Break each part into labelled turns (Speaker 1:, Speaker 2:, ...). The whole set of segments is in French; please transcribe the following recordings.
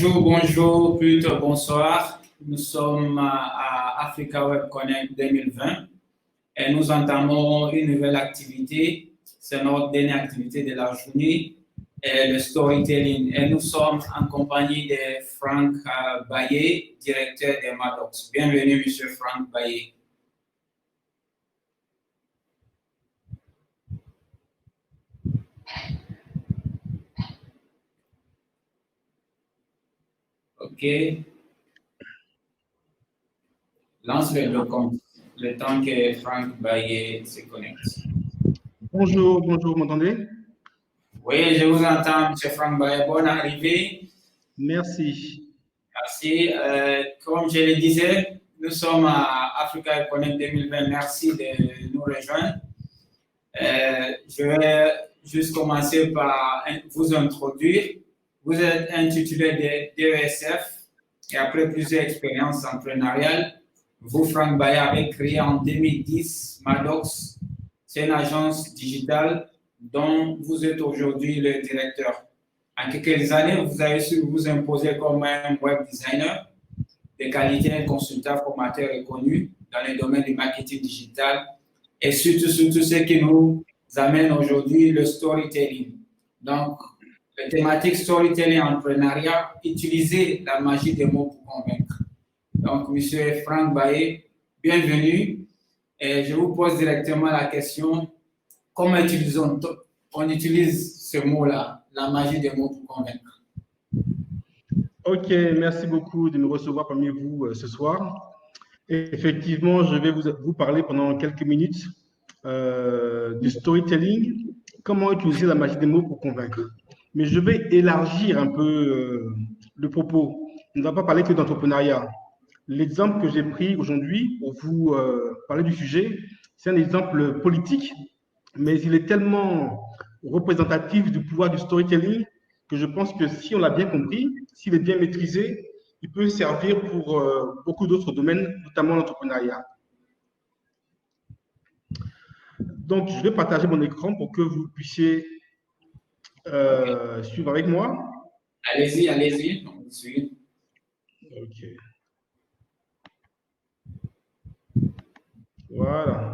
Speaker 1: Bonjour, plutôt bonsoir. Nous sommes à Africa Web Connect 2020 et nous entamons une nouvelle activité. C'est notre dernière activité de la journée, le storytelling. Et nous sommes en compagnie de Franck Baillet, directeur de Maddox. Bienvenue, Monsieur Franck Baillet. OK. Lance le compte, le temps que Franck Baillet se connecte.
Speaker 2: Bonjour, vous m'entendez?
Speaker 1: Oui, je vous entends, M. Franck Baillet. Bonne arrivée.
Speaker 2: Merci.
Speaker 1: Merci. Comme je le disais, nous sommes à Africa Connect 2020. Merci de nous rejoindre. Je vais juste commencer par vous introduire. Vous êtes un titulaire de DESF et après plusieurs expériences entrepreneuriales, vous, Franck Baillet, avez créé en 2010 Maddox. C'est une agence digitale dont vous êtes aujourd'hui le directeur. En quelques années, vous avez su vous imposer comme un web designer de qualité, un consultant formateur reconnu dans le domaine du marketing digital et surtout ce qui nous amène aujourd'hui le storytelling. Donc, la thématique storytelling entrepreneuriat, utiliser la magie des mots pour convaincre. Donc, Monsieur Franck Baillet, bienvenue. Et je vous pose directement la question, comment on utilise ce mot-là, la magie des mots pour convaincre?
Speaker 2: Ok, merci beaucoup de nous recevoir parmi vous ce soir. Et effectivement, je vais vous parler pendant quelques minutes du storytelling, comment utiliser la magie des mots pour convaincre. Mais je vais élargir un peu le propos. On ne va pas parler que d'entrepreneuriat. L'exemple que j'ai pris aujourd'hui pour vous parler du sujet, c'est un exemple politique, mais il est tellement représentatif du pouvoir du storytelling que je pense que si on l'a bien compris, s'il est bien maîtrisé, il peut servir pour beaucoup d'autres domaines, notamment l'entrepreneuriat. Donc, je vais partager mon écran pour que vous puissiez suivre avec moi.
Speaker 1: Allez-y, on suit.
Speaker 2: Ok. Voilà.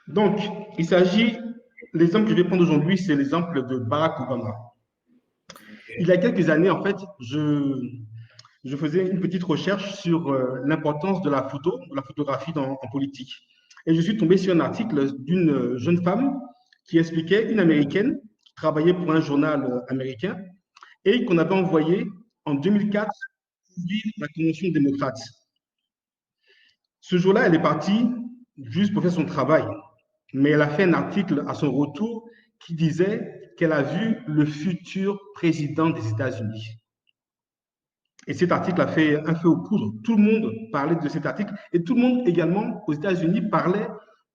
Speaker 2: Donc, il s'agit, l'exemple que je vais prendre aujourd'hui, c'est l'exemple de Barack Obama. Il y a quelques années, en fait, je faisais une petite recherche sur l'importance de la photo, de la photographie en politique. Et je suis tombé sur un article d'une jeune femme qui expliquait, une américaine, qui travaillait pour un journal américain et qu'on avait envoyé en 2004 ouvrir la Convention démocrate. Ce jour-là, elle est partie juste pour faire son travail, mais elle a fait un article à son retour qui disait qu'elle a vu le futur président des États-Unis. Et cet article a fait un feu aux poudres. Tout le monde parlait de cet article et tout le monde également aux États-Unis parlait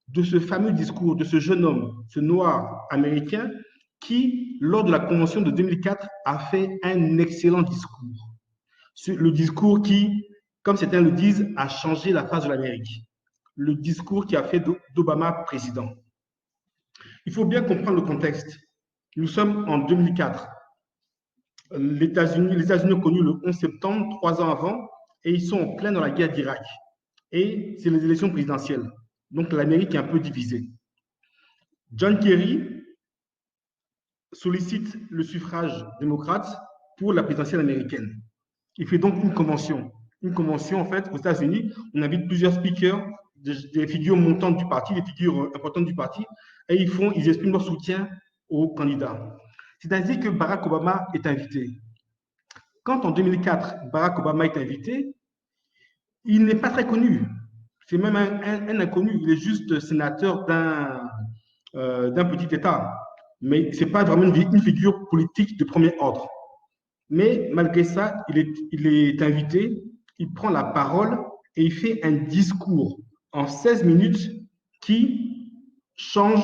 Speaker 2: de ce fameux discours de ce jeune homme, ce noir américain, qui, lors de la convention de 2004, a fait un excellent discours. Le discours qui, comme certains le disent, a changé la face de l'Amérique. Le discours qui a fait d'Obama président. Il faut bien comprendre le contexte. Nous sommes en 2004. Les États-Unis ont connu le 11 septembre, 3 ans avant, et ils sont en plein dans la guerre d'Irak. Et c'est les élections présidentielles. Donc l'Amérique est un peu divisée. John Kerry sollicite le suffrage démocrate pour la présidentielle américaine. Il fait donc une convention. Une convention, en fait, aux États-Unis, on invite plusieurs speakers, des figures montantes du parti, des figures importantes du parti, et ils expriment leur soutien aux candidats. C'est-à-dire que Barack Obama est invité. Quand en 2004, Barack Obama est invité, il n'est pas très connu. C'est même un inconnu. Il est juste sénateur d'un petit État. Mais ce n'est pas vraiment une figure politique de premier ordre. Mais malgré ça, il est invité, il prend la parole et il fait un discours en 16 minutes qui change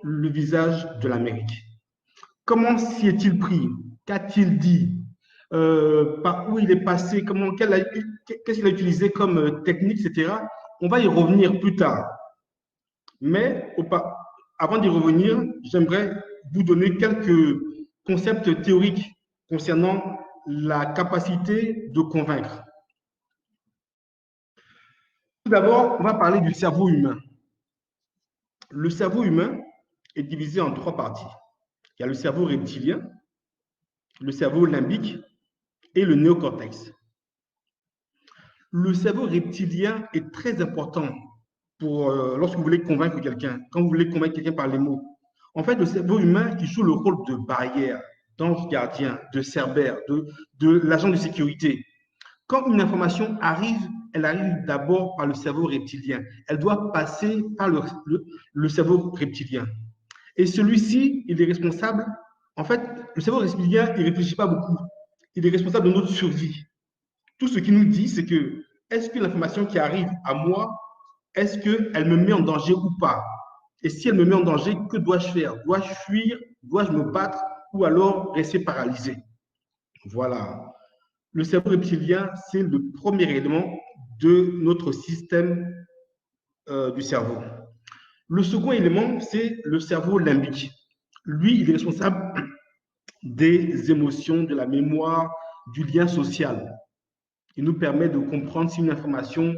Speaker 2: le visage de l'Amérique. Comment s'y est-il pris? Qu'a-t-il dit? Par où il est passé? Qu'est-ce qu'il a utilisé comme technique, etc. On va y revenir plus tard. Mais avant d'y revenir, j'aimerais vous donner quelques concepts théoriques concernant la capacité de convaincre. Tout d'abord, on va parler du cerveau humain. Le cerveau humain est divisé en 3 parties. Il y a le cerveau reptilien, le cerveau limbique et le néocortex. Le cerveau reptilien est très important pour lorsque vous voulez convaincre quelqu'un, quand vous voulez convaincre quelqu'un par les mots. En fait, le cerveau humain, il joue le rôle de barrière, d'ange gardien, de cerbère, de l'agent de sécurité. Quand une information arrive, elle arrive d'abord par le cerveau reptilien. Elle doit passer par le cerveau reptilien. Et celui-ci, il est responsable. En fait, le cerveau reptilien, il ne réfléchit pas beaucoup. Il est responsable de notre survie. Tout ce qu'il nous dit, c'est que est-ce que l'information qui arrive à moi, est-ce qu'elle me met en danger ou pas? Et si elle me met en danger, que dois-je faire? Dois-je fuir? Dois-je me battre? Ou alors rester paralysé? Voilà. Le cerveau reptilien, c'est le premier élément de notre système du cerveau. Le second élément, c'est le cerveau limbique. Lui, il est responsable des émotions, de la mémoire, du lien social. Il nous permet de comprendre si une information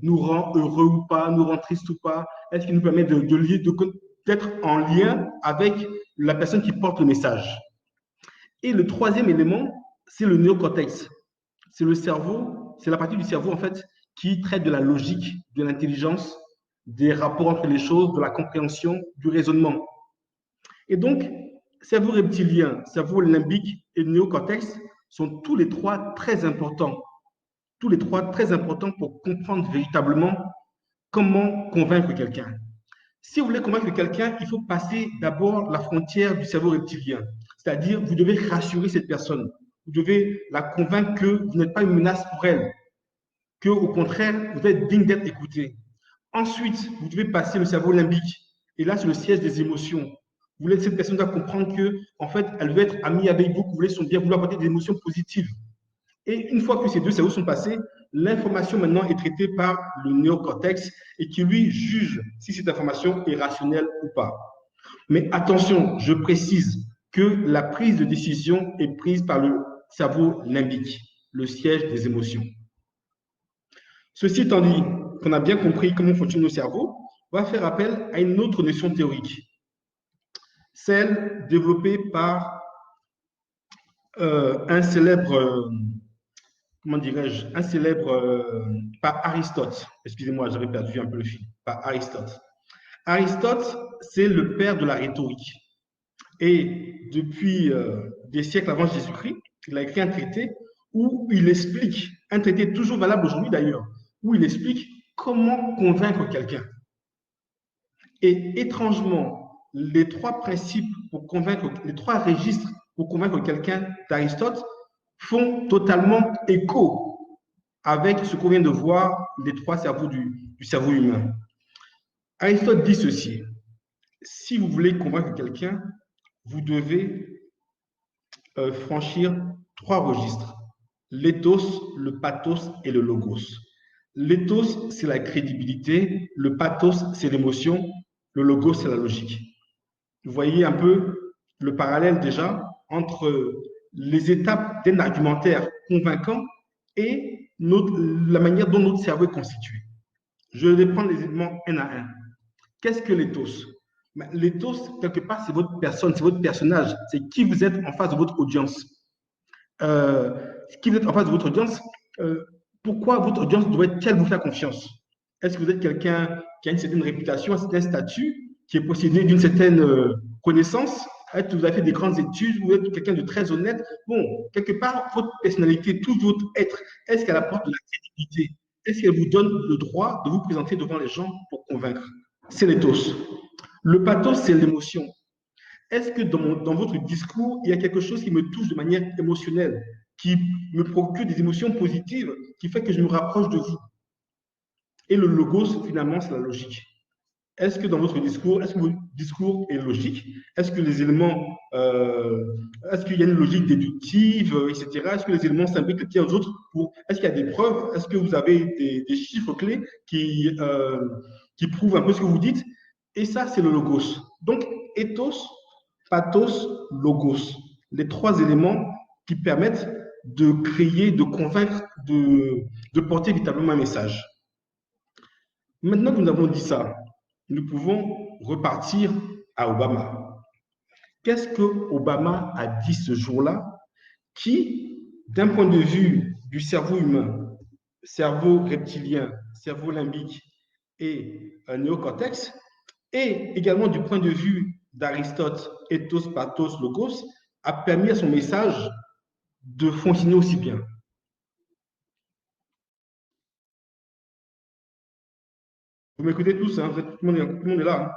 Speaker 2: nous rend heureux ou pas, nous rend triste ou pas. Est-ce qu'il nous permet d'être en lien avec la personne qui porte le message? Et le troisième élément, c'est le néocortex. C'est le cerveau, c'est la partie du cerveau en fait qui traite de la logique, de l'intelligence, des rapports entre les choses, de la compréhension, du raisonnement. Et donc, cerveau reptilien, cerveau limbique et néocortex sont tous les trois très importants. Tous les trois très importants pour comprendre véritablement comment convaincre quelqu'un. Si vous voulez convaincre quelqu'un, il faut passer d'abord la frontière du cerveau reptilien. C'est-à-dire, vous devez rassurer cette personne. Vous devez la convaincre que vous n'êtes pas une menace pour elle, que au contraire, vous êtes digne d'être écouté. Ensuite, vous devez passer le cerveau limbique. Et là, c'est le siège des émotions. Vous voulez que cette personne doit comprendre que, en fait, elle veut être amie avec vous, que vous voulez son bien, vous voulez apporter des émotions positives. Et une fois que ces deux cerveaux sont passés, l'information maintenant est traitée par le néocortex et qui lui juge si cette information est rationnelle ou pas. Mais attention, je précise que la prise de décision est prise par le cerveau limbique, le siège des émotions. Ceci étant dit, qu'on a bien compris comment fonctionne nos cerveaux, on va faire appel à une autre notion théorique, celle développée par un célèbre, comment dirais-je, un célèbre, par Aristote. Excusez-moi, j'avais perdu un peu le fil. Par Aristote. Aristote, c'est le père de la rhétorique. Et depuis des siècles avant Jésus-Christ, il a écrit un traité où il explique, un traité toujours valable aujourd'hui d'ailleurs, où il explique comment convaincre quelqu'un. Et étrangement, les trois principes pour convaincre, les trois registres pour convaincre quelqu'un d'Aristote font totalement écho avec ce qu'on vient de voir, les trois cerveaux du cerveau humain. Aristote dit ceci: si vous voulez convaincre quelqu'un, vous devez franchir trois registres: l'éthos, le pathos et le logos. L'éthos, c'est la crédibilité, le pathos, c'est l'émotion, le logos, c'est la logique. Vous voyez un peu le parallèle déjà entre les étapes d'un argumentaire convaincant et la manière dont notre cerveau est constitué. Je vais prendre les éléments un à un. Qu'est-ce que l'éthos? L'éthos, quelque part, c'est votre personne, c'est votre personnage, c'est qui vous êtes en face de votre audience. Qui vous êtes en face de votre audience, pourquoi votre audience doit-elle vous faire confiance? Est-ce que vous êtes quelqu'un qui a une certaine réputation, un certain statut, qui est possédé d'une certaine connaissance? Est-ce que vous avez fait des grandes études? Vous êtes quelqu'un de très honnête? Bon, quelque part, votre personnalité, tout votre être, est-ce qu'elle apporte de la crédibilité? Est-ce qu'elle vous donne le droit de vous présenter devant les gens pour convaincre? C'est l'éthos. Le pathos, c'est l'émotion. Est-ce que dans votre discours, il y a quelque chose qui me touche de manière émotionnelle, qui me procure des émotions positives, qui fait que je me rapproche de vous? Et le logos, finalement, c'est la logique. Est-ce que dans votre discours, est-ce que votre discours est logique? Est-ce que les éléments, est-ce qu'il y a une logique déductive, etc.? Est-ce que les éléments s'imbriquent les uns aux autres? Est-ce qu'il y a des preuves? Est-ce que vous avez des chiffres clés qui prouvent un peu ce que vous dites? Et ça, c'est le logos. Donc, ethos, pathos, logos. Les trois éléments qui permettent de créer, de convaincre, de porter véritablement un message. Maintenant que nous avons dit ça, nous pouvons repartir à Obama. Qu'est-ce que Obama a dit ce jour-là qui, d'un point de vue du cerveau humain, cerveau reptilien, cerveau limbique et néocortex, et également du point de vue d'Aristote, ethos, pathos, logos, a permis à son message de fonctionner aussi bien. Vous m'écoutez tous, hein? Tout le monde est là. Hein?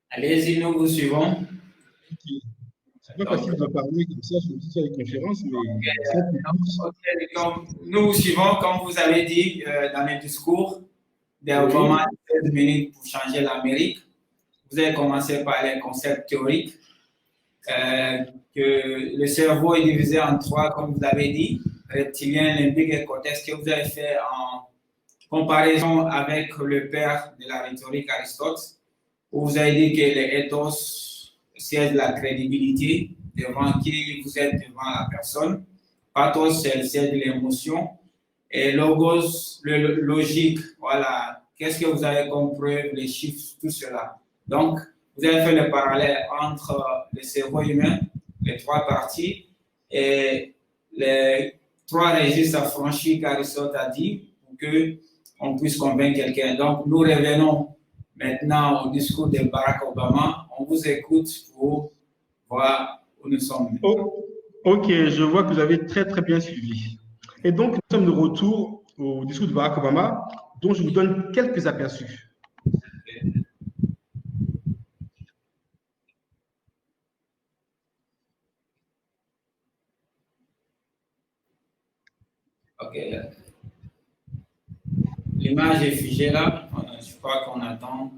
Speaker 1: Allez-y, nous vous suivons.
Speaker 2: C'est pas facile de parler comme ça sur les conférences, mais
Speaker 1: nous vous suivons, comme vous avez dit dans le discours, vraiment 16 minutes pour changer l'Amérique. Vous avez commencé par les concepts théoriques, que le cerveau est divisé en trois, comme vous avez dit, reptilien, limbique et cortex, que vous avez fait en comparaison avec le père de la rhétorique Aristote, où vous avez dit que l'éthos, c'est de la crédibilité devant qui vous êtes devant la personne. Pathos, c'est de l'émotion. Et logos, le logique, voilà. Qu'est-ce que vous avez comme preuve, les chiffres, tout cela. Donc, vous avez fait le parallèle entre le cerveau humain, les trois parties, et les trois registres affranchis qu'Aristote a dit pour qu'on puisse convaincre quelqu'un. Donc, nous revenons maintenant au discours de Barack Obama. On vous écoute pour voir où nous sommes.
Speaker 2: Ok, je vois que vous avez très très bien suivi. Et donc, nous sommes de retour au discours de Barack Obama, dont je vous donne quelques aperçus.
Speaker 1: Ok. L'image est figée là. Je crois qu'on attend.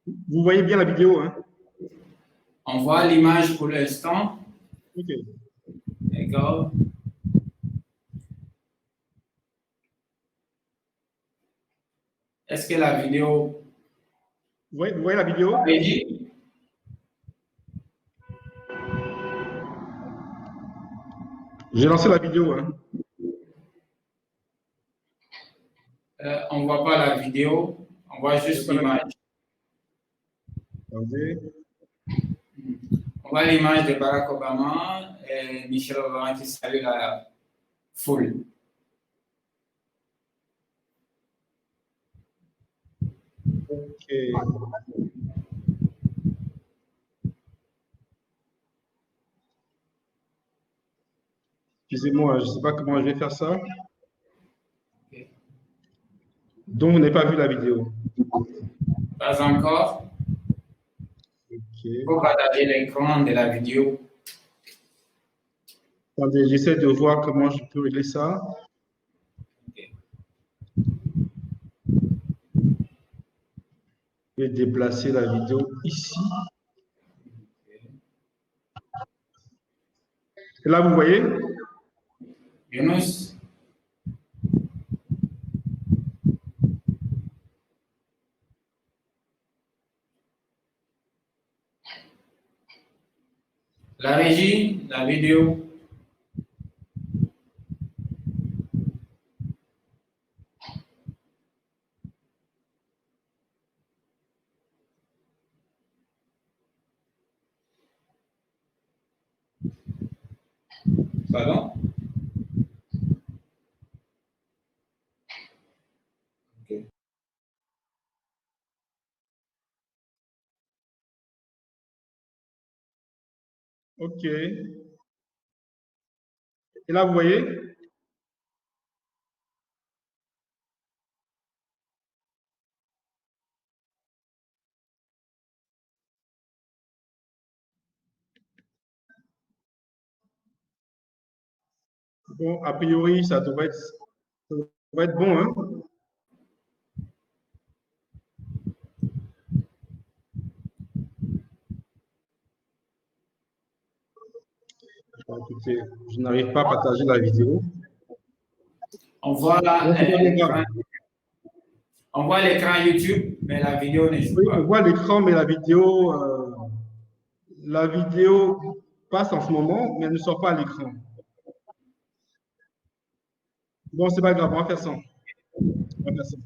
Speaker 2: Vous voyez bien la vidéo, hein?
Speaker 1: On voit l'image pour l'instant.
Speaker 2: Ok.
Speaker 1: D'accord. Est-ce que la vidéo...
Speaker 2: Vous voyez la vidéo?
Speaker 1: Oui.
Speaker 2: J'ai lancé la vidéo. Hein.
Speaker 1: On ne voit pas la vidéo, on voit juste l'image. On voit l'image de Barack Obama et Michelle Obama qui salue la foule.
Speaker 2: Ok. Excusez-moi, je ne sais pas comment je vais faire ça. Okay. Donc, vous n'avez pas vu la vidéo?
Speaker 1: Pas encore. Il faut partager l'écran de la vidéo.
Speaker 2: Attendez, j'essaie de voir comment je peux régler ça.
Speaker 1: Okay.
Speaker 2: Je vais déplacer la vidéo ici. Et là, vous voyez?
Speaker 1: Yunus. La régie, la vidéo. Pardon? Okay.
Speaker 2: Ok. Et là, vous voyez? Bon, a priori, ça devrait être bon, hein? Bon, écoutez, je n'arrive pas à partager la vidéo.
Speaker 1: On voit là. On voit l'écran YouTube, mais la vidéo ne joue
Speaker 2: Oui,
Speaker 1: pas.
Speaker 2: on voit l'écran, mais la vidéo passe en ce moment, mais elle ne sort pas à l'écran. Bon, c'est pas grave, on va faire ça. On va faire ça.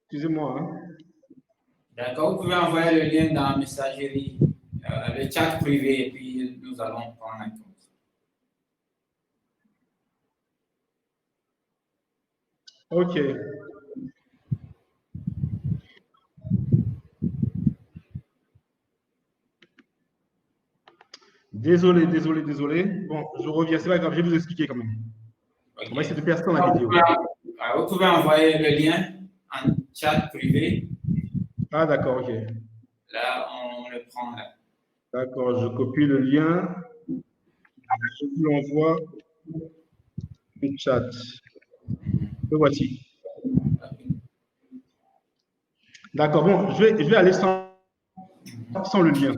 Speaker 2: Excusez-moi. Hein.
Speaker 1: D'accord, vous pouvez envoyer le lien dans la messagerie, le chat privé, et puis nous allons prendre un compte.
Speaker 2: OK. Désolé. Bon, je reviens, c'est pas grave, je vais vous expliquer quand même.
Speaker 1: Okay.
Speaker 2: On va essayer de faire ça dans la vidéo.
Speaker 1: Vous pouvez envoyer le lien en chat privé.
Speaker 2: Ah, d'accord, OK.
Speaker 1: Là, on le prend là.
Speaker 2: D'accord, je copie le lien. Je vous l'envoie au chat. Le voici. D'accord, bon, je vais aller sans le lien.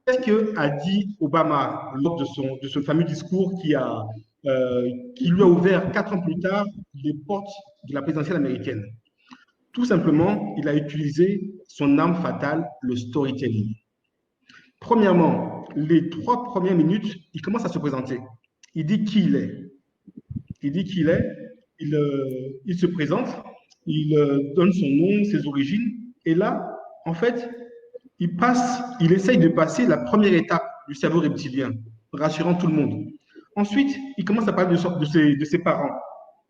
Speaker 2: Qu'est-ce qu'a dit Obama lors de ce fameux discours qui lui a ouvert 4 ans plus tard les portes de la présidentielle américaine? Tout simplement, il a utilisé son arme fatale, le storytelling. Premièrement, les 3 premières minutes, il commence à se présenter. Il dit qui il est. Il se présente, il donne son nom, ses origines, et là, en fait, il essaye de passer la première étape du cerveau reptilien, rassurant tout le monde. Ensuite, il commence à parler de ses parents,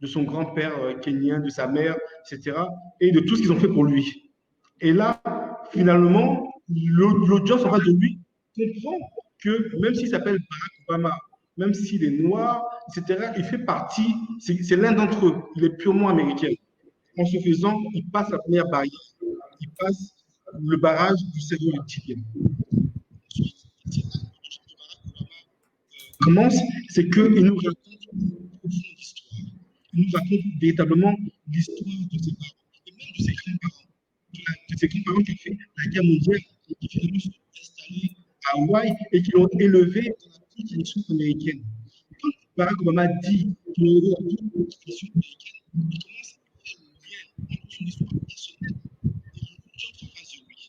Speaker 2: de son grand-père kenyan, de sa mère, etc., et de tout ce qu'ils ont fait pour lui. Et là, finalement, l'audience en face de lui comprend que même s'il s'appelle Barack Obama, même s'il est noir, etc., il fait partie, c'est l'un d'entre eux, il est purement américain. En ce faisant, il passe la première barrière, il passe le barrage du cerveau reptilien. Commence, c'est qu'il nous raconte une profonde histoire. Il nous raconte véritablement l'histoire de ses parents, et même de ses grands-parents, de ses grands-parents qui ont fait la guerre mondiale et qui finalement se sont installés à Hawaï et qui l'ont élevé dans la petite nation américaine. Quand Barack Obama dit qu'il a élevé la petite nation américaine, il commence à faire le lien entre son histoire personnelle et l'audience en face de lui.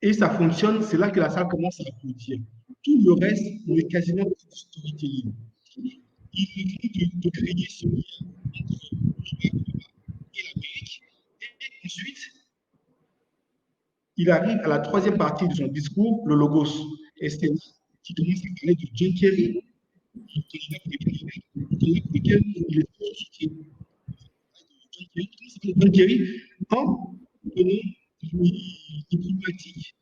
Speaker 2: Et ça fonctionne, c'est là que la salle commence à applaudir. Tout le reste n'est quasiment que du storytelling. Il est de créer ce lien entre le et l'Amérique. Et ensuite, il arrive à la troisième partie de son discours, le logos. Et c'est là qu'il commence à parler de John Kerry, le candidat pour lequel il est critiqué. John Kerry, en donnant des problématiques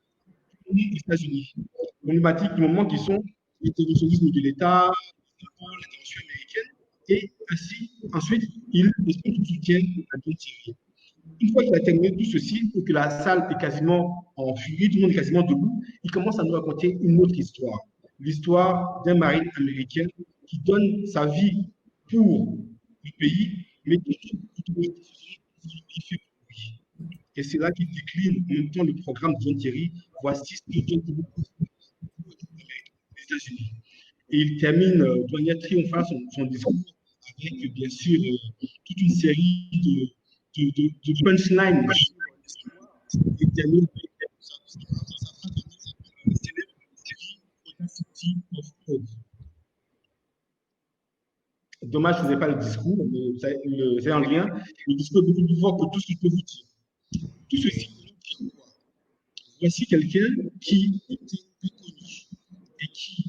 Speaker 2: des États-Unis. Problématiques du moment qui sont l'interventionnisme de l'État, l'intervention américaine, et ainsi, ensuite, il exprime son soutien à John Kerry. Une fois qu'il a terminé tout ceci, et que la salle est quasiment en furie, tout le monde est quasiment debout, il commence à nous raconter une autre histoire. L'histoire d'un marine américain qui donne sa vie pour le pays, mais qui fait pour lui. Et c'est là qu'il décline en même temps le programme de John Kerry. Voici ce que John Kerry fait les États-Unis. Et il termine de manière triomphale son discours avec, bien sûr, toute une série de punchlines. Il termine avec Dommage que je n'ai pas le discours, mais c'est en lien. Le discours est beaucoup plus fort que tout ce que je peux vous dire. Tout ceci, voici quelqu'un qui était peu connu et qui,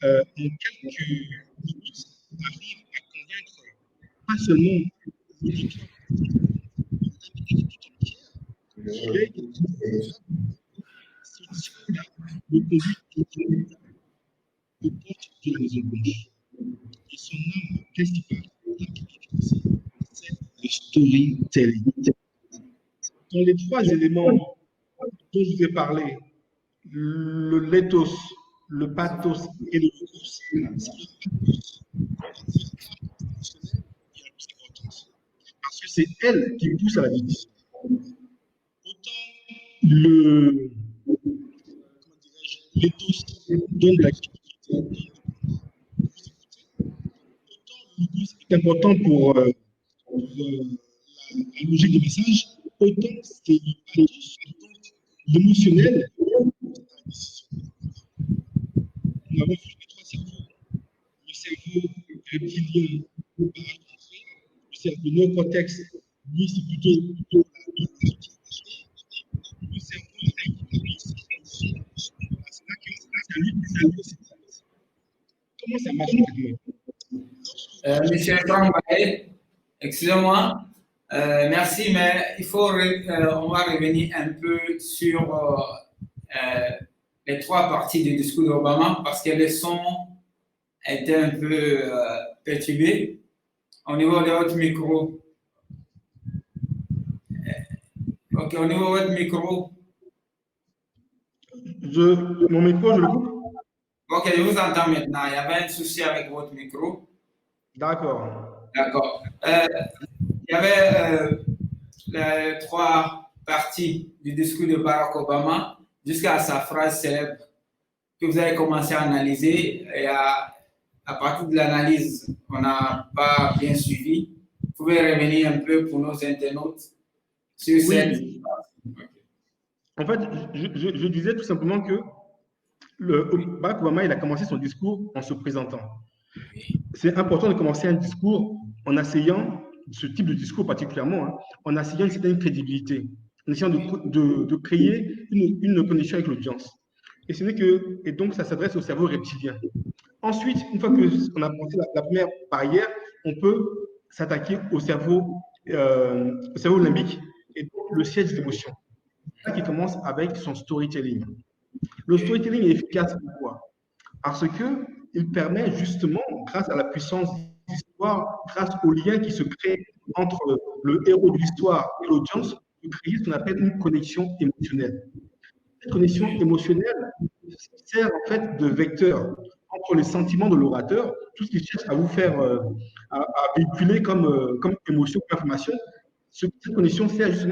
Speaker 2: en quelques minutes, arrive à convaincre pas seulement l'auditoire, mais l'Amérique tout entière qu'il est ce discours-là le conduit aux portes de la Maison Blanche. Et son âme principale, c'est le storytelling. Dans les 3 éléments dont je vous ai parlé, le lethos, le pathos et le logos, c'est le pathos parce que c'est elle qui pousse à la vie. Autant l'ethos donne de la crédibilité. C'est important pour la logique du message, autant c'est l'émotionnel. Nous avons vu les trois cerveaux. Le cerveau reptilien, le cerveau néocortex, lui, c'est plutôt le cerveau. Comment ça marche maintenant?
Speaker 1: Monsieur Kambaye, excusez-moi, merci, mais on va revenir un peu sur les trois parties du discours d'Obama parce que les sons étaient un peu perturbés au niveau de votre micro. Ok, au niveau de votre micro.
Speaker 2: Mon micro, je le coupe?
Speaker 1: Ok, je vous entends maintenant. Il y avait un souci avec votre micro.
Speaker 2: D'accord.
Speaker 1: D'accord. Il y avait les trois parties du discours de Barack Obama jusqu'à sa phrase célèbre que vous avez commencé à analyser. Et à partir de l'analyse, on n'a pas bien suivi. Vous pouvez revenir un peu pour nos internautes sur cette.
Speaker 2: En fait, je disais tout simplement que Barack Obama, il a commencé son discours en se présentant. C'est important de commencer un discours en essayant, ce type de discours particulièrement, en essayant une certaine crédibilité, en essayant de créer une connexion avec l'audience. Et donc, ça s'adresse au cerveau reptilien. Ensuite, une fois qu'on a passé la première barrière, on peut s'attaquer au cerveau limbique et donc le siège d'émotion. Qui commence avec son storytelling. Le storytelling est efficace pourquoi? Parce qu'il permet justement, grâce à la puissance de l'histoire, grâce au lien qui se crée entre le héros de l'histoire et l'audience, de créer ce qu'on appelle une connexion émotionnelle. Cette connexion émotionnelle sert en fait de vecteur entre les sentiments de l'orateur, tout ce qu'il cherche à vous faire, à véhiculer comme émotion, comme information. Cette connexion sert justement